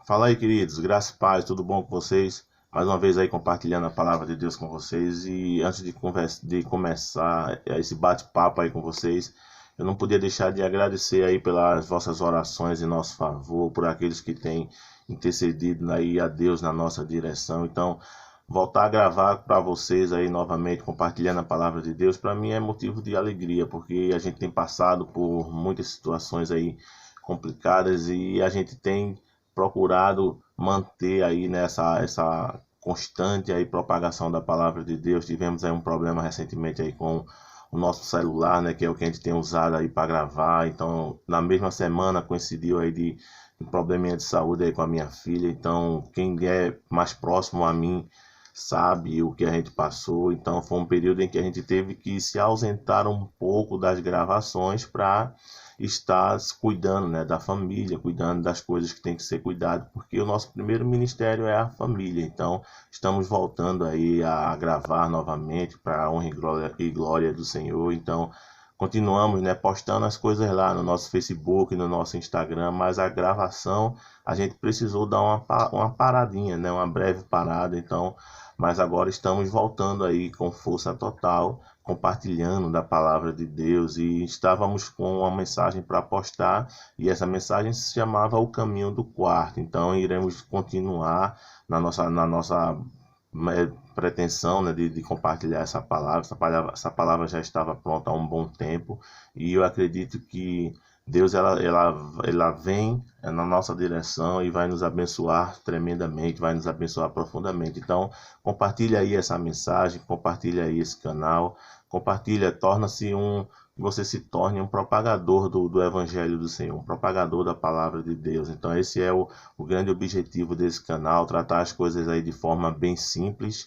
Fala aí, queridos, graça e paz, tudo bom com vocês? Mais uma vez aí compartilhando a palavra de Deus com vocês. E antes de começar esse bate-papo aí com vocês, eu não podia deixar de agradecer aí pelas vossas orações em nosso favor, por aqueles que têm intercedido aí a Deus na nossa direção. Então, voltar a gravar para vocês aí novamente, compartilhando a palavra de Deus, para mim é motivo de alegria, porque a gente tem passado por muitas situações aí complicadas e a gente tem procurado manter aí nessa essa constante aí propagação da palavra de Deus. Tivemos aí um problema recentemente aí com o nosso celular, né, que é o que a gente tem usado aí para gravar. Então, na mesma semana coincidiu aí de um probleminha de saúde aí com a minha filha. Então, quem é mais próximo a mim sabe o que a gente passou. Então, foi um período em que a gente teve que se ausentar um pouco das gravações para estar cuidando, né, da família, cuidando das coisas que tem que ser cuidado, porque o nosso primeiro ministério é a família. Então, estamos voltando aí a gravar novamente para a honra e glória do Senhor. Então, continuamos, né, postando as coisas lá no nosso Facebook, no nosso Instagram, mas a gravação a gente precisou dar uma paradinha, né, uma breve parada. Então, mas agora estamos voltando aí com força total, compartilhando da palavra de Deus, e estávamos com uma mensagem para postar, e essa mensagem se chamava O Caminho do Quarto. Então iremos continuar na nossa pretensão, né, de compartilhar essa palavra. Essa palavra já estava pronta há um bom tempo, e eu acredito que Deus ela vem na nossa direção e vai nos abençoar tremendamente, vai nos abençoar profundamente. Então, compartilha aí essa mensagem, compartilha aí esse canal, compartilha, você se torne um propagador do Evangelho do Senhor, um propagador da palavra de Deus. Então, esse é o grande objetivo desse canal, tratar as coisas aí de forma bem simples,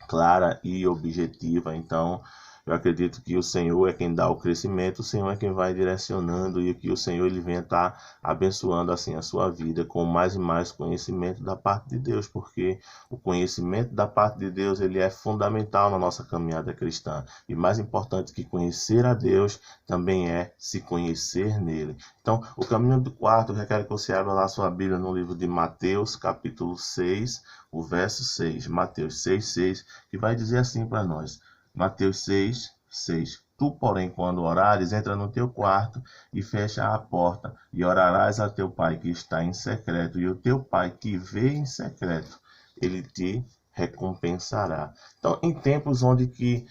clara e objetiva. Então, eu acredito que o Senhor é quem dá o crescimento, o Senhor é quem vai direcionando, e que o Senhor ele venha estar abençoando assim a sua vida com mais e mais conhecimento da parte de Deus, porque o conhecimento da parte de Deus ele é fundamental na nossa caminhada cristã. E mais importante que conhecer a Deus também é se conhecer nele. Então, o caminho do quarto, eu quero que você abra lá a sua Bíblia no livro de Mateus, capítulo 6, o verso 6. Mateus 6, 6, que vai dizer assim para nós. Mateus 6, 6. Tu, porém, quando orares, entra no teu quarto e fecha a porta, e orarás a teu pai que está em secreto, e o teu pai que vê em secreto, ele te recompensará. Então, em tempos onde que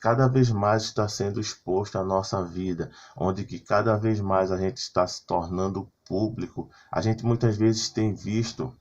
cada vez mais está sendo exposto a nossa vida, onde que cada vez mais a gente está se tornando público, a gente muitas vezes tem visto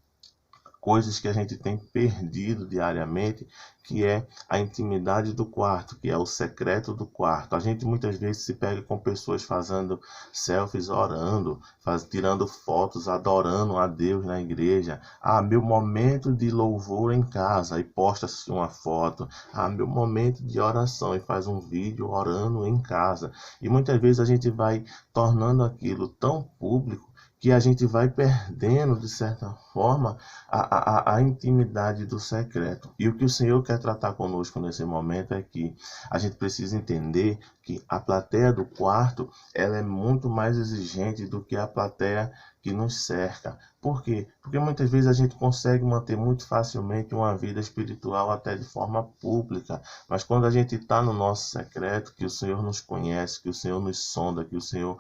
coisas que a gente tem perdido diariamente, que é a intimidade do quarto, que é o secreto do quarto. A gente muitas vezes se pega com pessoas fazendo selfies, orando, tirando fotos, adorando a Deus na igreja. Ah, meu momento de louvor em casa, e posta-se uma foto. Ah, meu momento de oração, e faz um vídeo orando em casa. E muitas vezes a gente vai tornando aquilo tão público que a gente vai perdendo, de certa forma, a intimidade do secreto. E o que o Senhor quer tratar conosco nesse momento é que a gente precisa entender que a plateia do quarto ela é muito mais exigente do que a plateia que nos cerca. Por quê? Porque muitas vezes a gente consegue manter muito facilmente uma vida espiritual até de forma pública, mas quando a gente está no nosso secreto, que o Senhor nos conhece, que o Senhor nos sonda, que o Senhor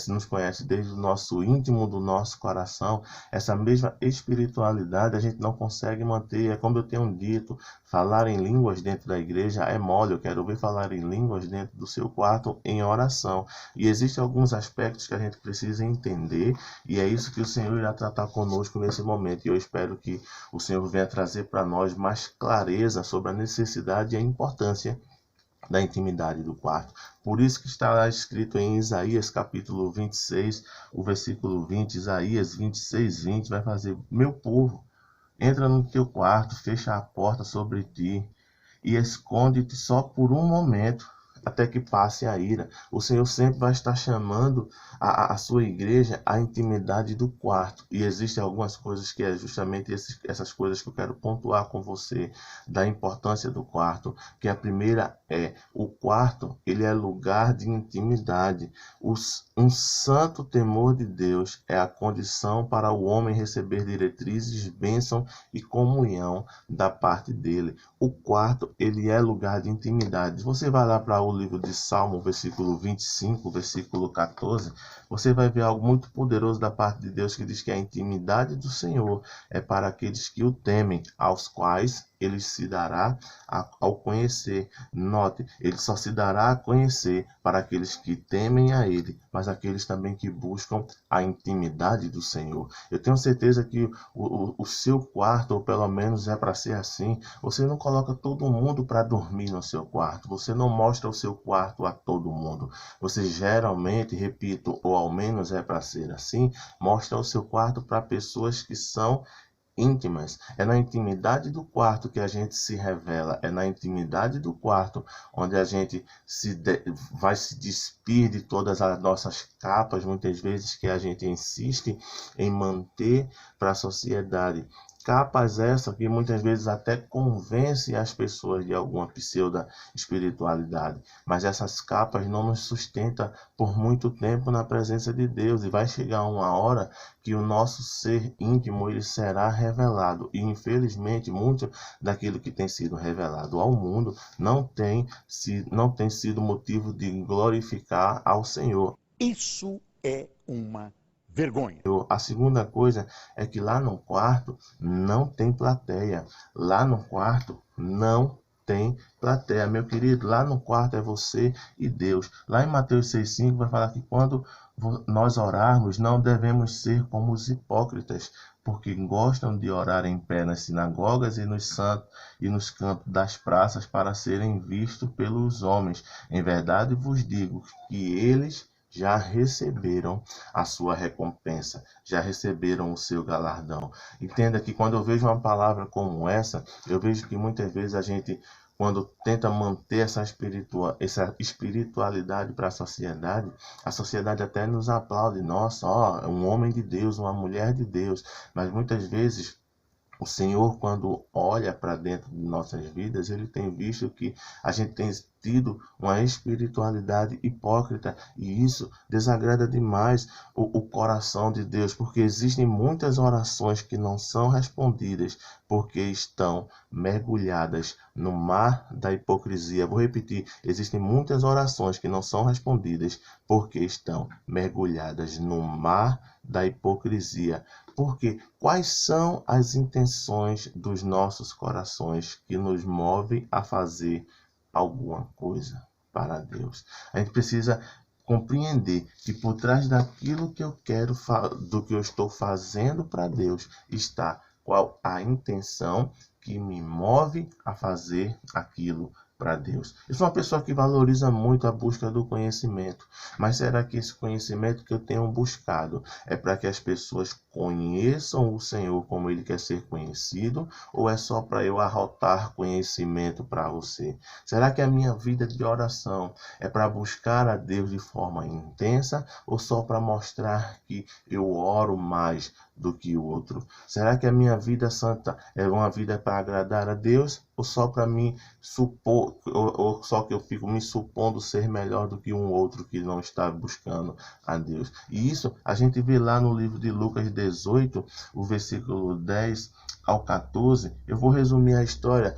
nos conhece desde o nosso íntimo do nosso coração, essa mesma espiritualidade a gente não consegue manter. É como eu tenho dito, falar em línguas dentro da igreja é mole. Eu quero ver falar em línguas dentro do seu quarto em oração. E existem alguns aspectos que a gente precisa entender, e é isso que o Senhor irá tratar conosco nesse momento. E eu espero que o Senhor venha trazer para nós mais clareza sobre a necessidade e a importância da intimidade do quarto. Por isso que está escrito em Isaías capítulo 26, o versículo 20, Isaías 26, 20, vai fazer: meu povo, entra no teu quarto, fecha a porta sobre ti e esconde-te só por um momento. até que passe a ira. O Senhor sempre vai estar chamando a sua igreja à intimidade do quarto. E existem algumas coisas que é justamente essas coisas que eu quero pontuar com você, da importância do quarto. Que a primeira é, o quarto, ele é lugar de intimidade. Um santo temor de Deus é a condição para o homem receber diretrizes, bênção e comunhão da parte dele. O quarto, ele é lugar de intimidade. Você vai lá para o livro de Salmo, versículo 25, versículo 14, você vai ver algo muito poderoso da parte de Deus que diz que a intimidade do Senhor é para aqueles que o temem, aos quais ele se dará ao conhecer. Note, ele só se dará a conhecer para aqueles que temem a ele, mas aqueles também que buscam a intimidade do Senhor. Eu tenho certeza que o seu quarto, ou pelo menos é para ser assim, você não coloca todo mundo para dormir no seu quarto, você não mostra o seu quarto a todo mundo. Você geralmente, repito, ou ao menos é para ser assim, mostra o seu quarto para pessoas que são íntimas. É na intimidade do quarto que a gente se revela. É na intimidade do quarto onde a gente vai se despir de todas as nossas capas, muitas vezes que a gente insiste em manter para a sociedade. Capas essas que muitas vezes até convencem as pessoas de alguma pseudo-espiritualidade. Mas essas capas não nos sustentam por muito tempo na presença de Deus. E vai chegar uma hora que o nosso ser íntimo ele será revelado. E infelizmente, muito daquilo que tem sido revelado ao mundo não tem sido motivo de glorificar ao Senhor. Isso é uma vergonha. A segunda coisa é que lá no quarto não tem plateia. Lá no quarto não tem plateia. Meu querido, lá no quarto é você e Deus. Lá em Mateus 6,5 vai falar que quando nós orarmos, não devemos ser como os hipócritas, porque gostam de orar em pé nas sinagogas e nos cantos das praças para serem vistos pelos homens. Em verdade vos digo que eles já receberam a sua recompensa, já receberam o seu galardão. Entenda que quando eu vejo uma palavra como essa, eu vejo que muitas vezes a gente, quando tenta manter essa espiritualidade para a sociedade até nos aplaude. Nossa, ó, um homem de Deus, uma mulher de Deus. Mas muitas vezes o Senhor, quando olha para dentro de nossas vidas, ele tem visto que a gente tem tido uma espiritualidade hipócrita e isso desagrada demais o coração de Deus, porque existem muitas orações que não são respondidas porque estão mergulhadas no mar da hipocrisia. Vou repetir, existem muitas orações que não são respondidas porque estão mergulhadas no mar da hipocrisia. Porque quais são as intenções dos nossos corações que nos movem a fazer alguma coisa para Deus? A gente precisa compreender que por trás daquilo que eu quero, do que eu estou fazendo para Deus, está qual a intenção que me move a fazer aquilo para Deus. Eu sou uma pessoa que valoriza muito a busca do conhecimento, mas será que esse conhecimento que eu tenho buscado é para que as pessoas conheçam o Senhor como Ele quer ser conhecido, ou é só para eu arrotar conhecimento para você? Será que a minha vida de oração é para buscar a Deus de forma intensa, ou só para mostrar que eu oro mais do que o outro? Será que a minha vida santa é uma vida para agradar a Deus, ou só para mim supor, ou só que eu fico me supondo ser melhor do que um outro que não está buscando a Deus? E isso a gente vê lá no livro de Lucas 18, o versículo 10 ao 14. Eu vou resumir a história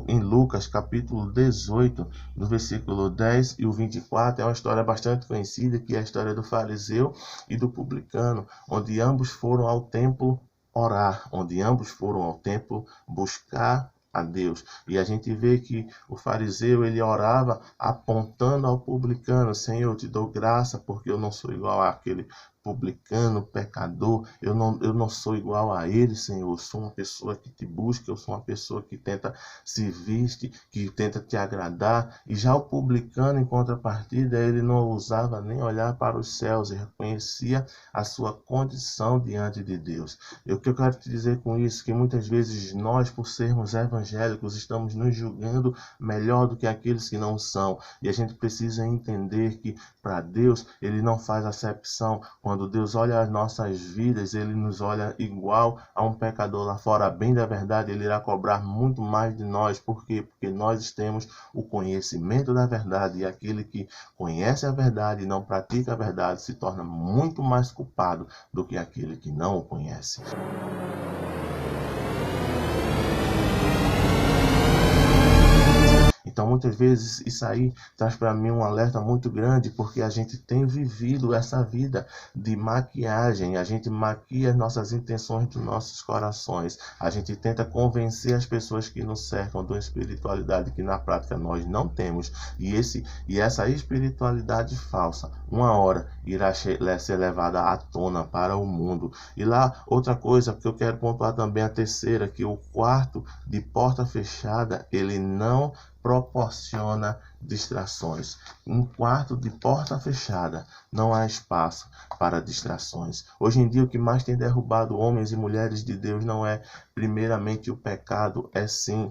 em Lucas capítulo 18, no versículo 10 e o 24. É uma história bastante conhecida, que é a história do fariseu e do publicano, onde ambos foram ao templo orar, onde ambos foram ao templo buscar a Deus. E a gente vê que o fariseu, ele orava apontando ao publicano: Senhor, eu te dou graça porque eu não sou igual àquele publicano, pecador, eu não sou igual a ele, Senhor. Eu sou uma pessoa que te busca, eu sou uma pessoa que tenta se vestir, que tenta te agradar. E já o publicano, em contrapartida, ele não ousava nem olhar para os céus e reconhecia a sua condição diante de Deus. O que eu quero te dizer com isso, que muitas vezes nós, por sermos evangélicos, estamos nos julgando melhor do que aqueles que não são. E a gente precisa entender que para Deus, ele não faz acepção. Quando Deus olha as nossas vidas, ele nos olha igual a um pecador lá fora. Bem da verdade, ele irá cobrar muito mais de nós. Por quê? Porque nós temos o conhecimento da verdade. E aquele que conhece a verdade e não pratica a verdade se torna muito mais culpado do que aquele que não o conhece. Então, muitas vezes, isso aí traz para mim um alerta muito grande, porque a gente tem vivido essa vida de maquiagem, a gente maquia as nossas intenções dos nossos corações, a gente tenta convencer as pessoas que nos cercam de uma espiritualidade que na prática nós não temos, e essa espiritualidade falsa, uma hora irá ser levada à tona para o mundo. E lá, outra coisa que eu quero pontuar também, a terceira, que o quarto de porta fechada, ele não proporciona distrações. Um quarto de porta fechada não há espaço para distrações. Hoje em dia, o que mais tem derrubado homens e mulheres de Deus não é primeiramente o pecado, é sim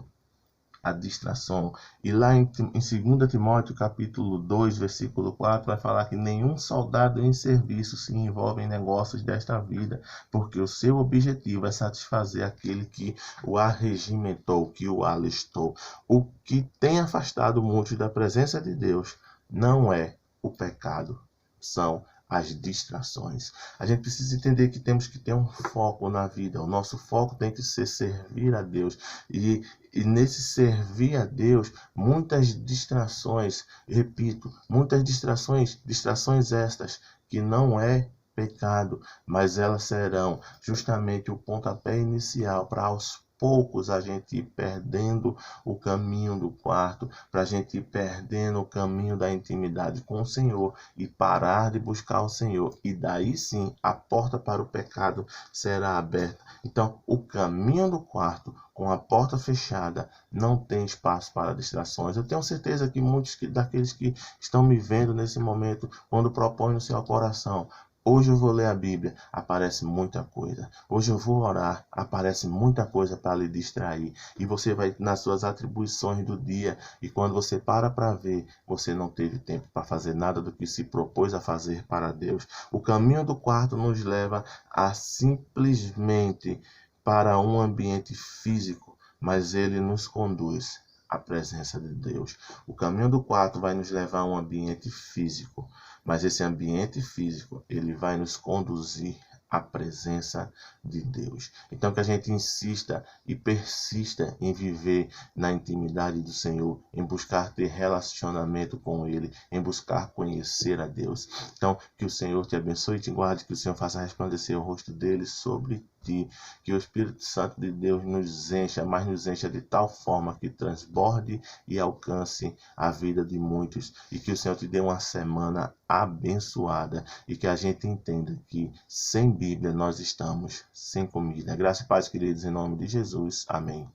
a distração. E lá em 2 Timóteo capítulo 2, versículo 4, vai falar que nenhum soldado em serviço se envolve em negócios desta vida, porque o seu objetivo é satisfazer aquele que o arregimentou, que o alistou. O que tem afastado muitos da presença de Deus não é o pecado, são as distrações. A gente precisa entender que temos que ter um foco na vida. O nosso foco tem que ser servir a Deus. E nesse servir a Deus, muitas distrações, repito, muitas distrações estas, que não é pecado, mas elas serão justamente o pontapé inicial para aos poucos a gente ir perdendo o caminho do quarto, para a gente ir perdendo o caminho da intimidade com o Senhor e parar de buscar o Senhor. E daí sim a porta para o pecado será aberta. Então, o caminho do quarto com a porta fechada não tem espaço para distrações. Eu tenho certeza que muitos daqueles que estão me vendo nesse momento, quando propõem no seu coração: hoje eu vou ler a Bíblia, aparece muita coisa. Hoje eu vou orar, aparece muita coisa para lhe distrair. E você vai nas suas atribuições do dia, e quando você para ver, você não teve tempo para fazer nada do que se propôs a fazer para Deus. O caminho do quarto nos leva a simplesmente para um ambiente físico, mas ele nos conduz à presença de Deus. O caminho do quarto vai nos levar a um ambiente físico, mas esse ambiente físico, ele vai nos conduzir à presença de Deus. Então, que a gente insista e persista em viver na intimidade do Senhor, em buscar ter relacionamento com Ele, em buscar conhecer a Deus. Então, que o Senhor te abençoe e te guarde, que o Senhor faça resplandecer o rosto dele sobre ti, que o Espírito Santo de Deus nos encha, mas nos encha de tal forma que transborde e alcance a vida de muitos, e que o Senhor te dê uma semana abençoada, e que a gente entenda que sem Bíblia nós estamos sem comida. Graça e paz, queridos, em nome de Jesus. Amém.